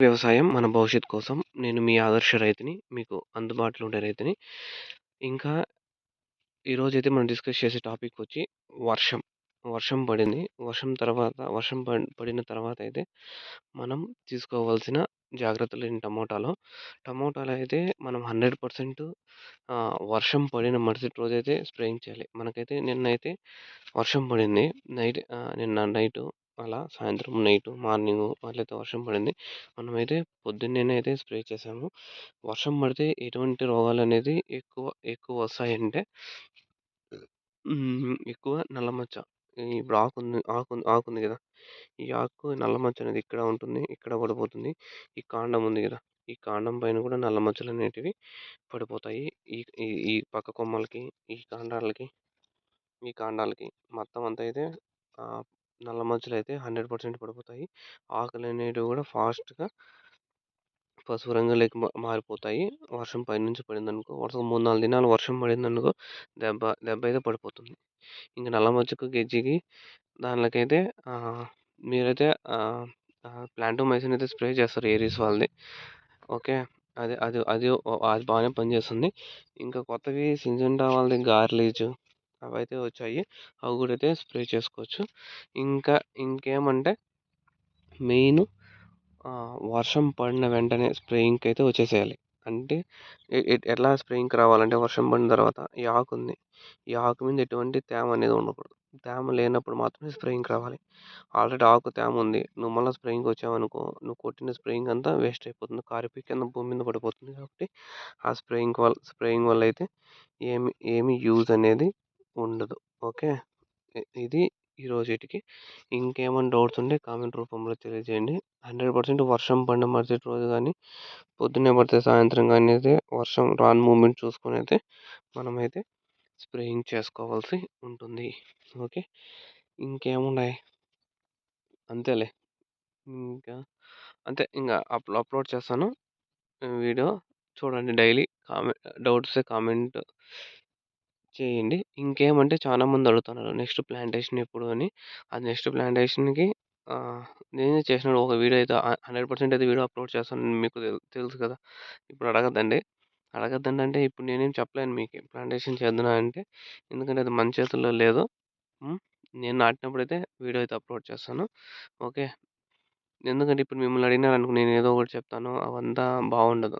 వ్యవసాయం మన భవిష్యత్తు కోసం. నేను మీ ఆదర్శ రైతుని. మీకు అందుబాటులో ఉండే రైతుని. ఇంకా ఈరోజైతే మనం డిస్కస్ చేసే టాపిక్ వర్షం. వర్షం పడింది. వర్షం పడిన తర్వాతయితే మనం తీసుకోవాల్సిన జాగ్రత్తలేంటి టమోటాలో. టమోటాలో అయితే మనం 100% వర్షం పడిన మరుసటి రోజైతే స్ప్రేయింగ్ చేయాలి. మనకైతే నిన్నైతే వర్షం పడింది. నిన్న నైటు అలా సాయంత్రం, మార్నింగు అట్లయితే వర్షం పడింది. మనమైతే పొద్దున్నేనే అయితే స్ప్రే చేసాము. వర్షం పడితే ఎటువంటి రోగాలనేది ఎక్కువ వస్తాయంటే ఎక్కువ నల్ల మచ్చ. ఇప్పుడు ఆకుంది గదా! ఈ ఆకు నల్ల మచ్చ అనేది ఇక్కడ ఉంటుంది. ఇక్కడ పడిపోతుంది. ఈ కాండం ఉంది గదా! ఈ కాండం పైన గూడా నల్ల మచ్చలనేటివి పడిపోతాయి. ఈ ఈ ఈ పక్క కొమ్మలకి, ఈ కాండాలకి, ఈ కాండాలకి మొత్తం అంతా అయితే ఆహ్, నల్ల మచ్చలైతే 100% పడిపోతాయి. ఆకులనేటివి గూడా ఫాస్ట్‌గా పసుపు రంగులోకి మారిపోతాయి. వర్షం పైనుంచి పడిందనుకో, వరుసగా 3, 4 దినాలు వర్షం పడిందనుకో దెబ్బ దెబ్బ అయితే పడిపోతుంది. ఇంక నల్ల మచ్చకు, గెజ్జికి దానిలకైతే ఆహ్, మీరైతే ఆహ్, ఆహ్, ప్లాంటోమైసిన్ అయితే స్ప్రే చేస్తారు ఏరీస్ వాళ్ళది. ఓకే. అది అది అది అది బాగానే పనిచేస్తుంది. ఇంకా కొత్తవి సింజెంటా వాళ్ళది గార్లీచ్ అవైతే వచ్చాయి. అవి కూడా అయితే స్ప్రే చేసుకోవచ్చు. ఇంకా ఇంకేమంటే మెయిన్ వర్షం పడిన వెంటనే స్ప్రేయింగ్‌కైతే వచ్చేసేయాలి. అంటే ఎట్లా స్ప్రేయింగ్‌కి రావాలంటే వర్షం పడిన తర్వాత ఈ ఆకుంది. ఈ ఆకు మీద ఎటువంటి తేమ అనేది ఉండకూడదు. తేమ లేనప్పుడు మాత్రమే స్ప్రేయింగ్‌కి రావాలి. ఆల్రెడీ ఆకు తేమ ఉంది. నువ్వు మళ్ళా స్ప్రేయింగ్‌కి వచ్చావనుకో, నువ్వు కొట్టిన స్ప్రేయింగ్ అంతా వేస్ట్ అయిపోతుంది. కారిపోయి కింద భూమి మీద పడిపోతుంది కాబట్టి ఆ స్ప్రేయింగ్ వల్ల అయితే ఏమి యూజ్ అనేది ఉండదు. ఓకే. ఇది ఈరోజుటికి. ఇంకేమైనా డౌట్స్ ఉంటే కామెంట్ రూపంలో తెలియజేయండి. 100% వర్షం పడిన మరుసటి రోజు గానీ, పొద్దున్నే పడితే సాయంత్రం గానీ అయితే వర్షం రాను మూమెంట్ చూసుకొనైతే మనమైతే స్ప్రేయింగ్ చేసుకోవాల్సి ఉంటుంది. ఓకే. ఇంకేమున్నాయి? అంతేలే. ఇంకా అంతే ఇంగ అప్‌లోడ్ చేస్తాను. వీడియో చూడండి డైలీ. డౌట్స్ కామెంట్ చేయండి. ఇంకేమంటే చాలామంది అడుగుతున్నారు నెక్స్ట్ ప్లాంటేషన్ ఎప్పుడు అని. అది నెక్స్ట్ ప్లాంటేషన్‌కి ఆహ్, నేనే చేసినప్పుడు ఒక వీడియో అయితే 100% అయితే వీడియో అప్‌లోడ్ చేస్తాను. మీకు తెలుసు కదా! ఇప్పుడు అడగద్దండి. అడగద్దండి అంటే ఇప్పుడు నేనేం చెప్పలేను మీకి. ప్లాంటేషన్ చేద్దునా అంటే. ఎందుకంటే అది మన చేతుల్లో లేదు. హ్మ్. నేను నాటినప్పుడైతే వీడియో అయితే అప్‌లోడ్ చేస్తాను. ఓకే. ఎందుకంటే ఇప్పుడు మిమ్మల్ని అడిగినారనుకో నేను ఏదో ఒకటి చెప్తాను. అవంతా బాగుండదు.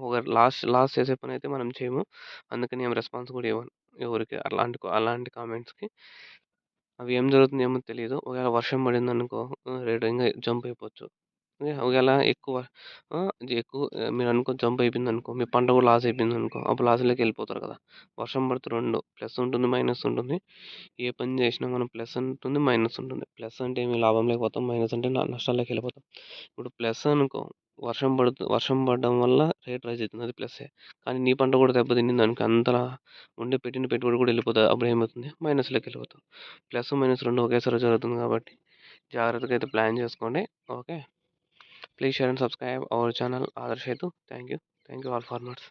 ఒకరు లాస్ చేసే పనైతే మనం చేయము. అందుకని ఏం రెస్పాన్స్ కూడా ఇవ్వను. ఎవరికి అలాంటి కామెంట్స్‌కి. అవి ఏం జరుగుతుందో ఏమో తెలీదు. ఒకవేళ వర్షం పడిందనుకో రేట్ ఇంగా జంప్ అయిపోవచ్చు. ఒకవేళ మీరనుకో జంప్ అయిపోయిందనుకో, మీ పంట కూడా లాస్ అయిపోయిందనుకో, అప్పుడు లాస్‌లోకి వెళ్ళిపోతారు కదా! వర్షం పడితే 2 ప్లస్ ఉంటుంది, మైనస్ ఉంటుంది. ఏ పని చేసినా మనం ప్లస్ ఉంటుంది, మైనస్ ఉంటుంది. ప్లస్ అంటే ఏమి లాభం లేకపోతాం. మైనస్ అంటే నష్టాల్లోకి వెళ్ళిపోతాం. ఇప్పుడు ప్లస్ అనుకో వర్షం పడడం వల్ల రేట్ రైజ్ అయితుంది. అది ప్లస్సే. కానీ నీ పంట కూడా దెబ్బతినిందనుకో అంతలా పెట్టిన పెట్టుబడి కూడా వెళ్ళిపోతది. అప్పుడు ఏమవుతుంది? మైనస్‌లోకి వెళ్ళిపోతాం. ప్లస్, మైనస్ 2 ఒకేసారి జరుగుతుంది కాబట్టి జాగ్రత్తగా అయితే ప్లాన్ చేసుకోండి. Okay. Please share and subscribe our channel Adarsh రైతు. Thank you. Thank you all farmers.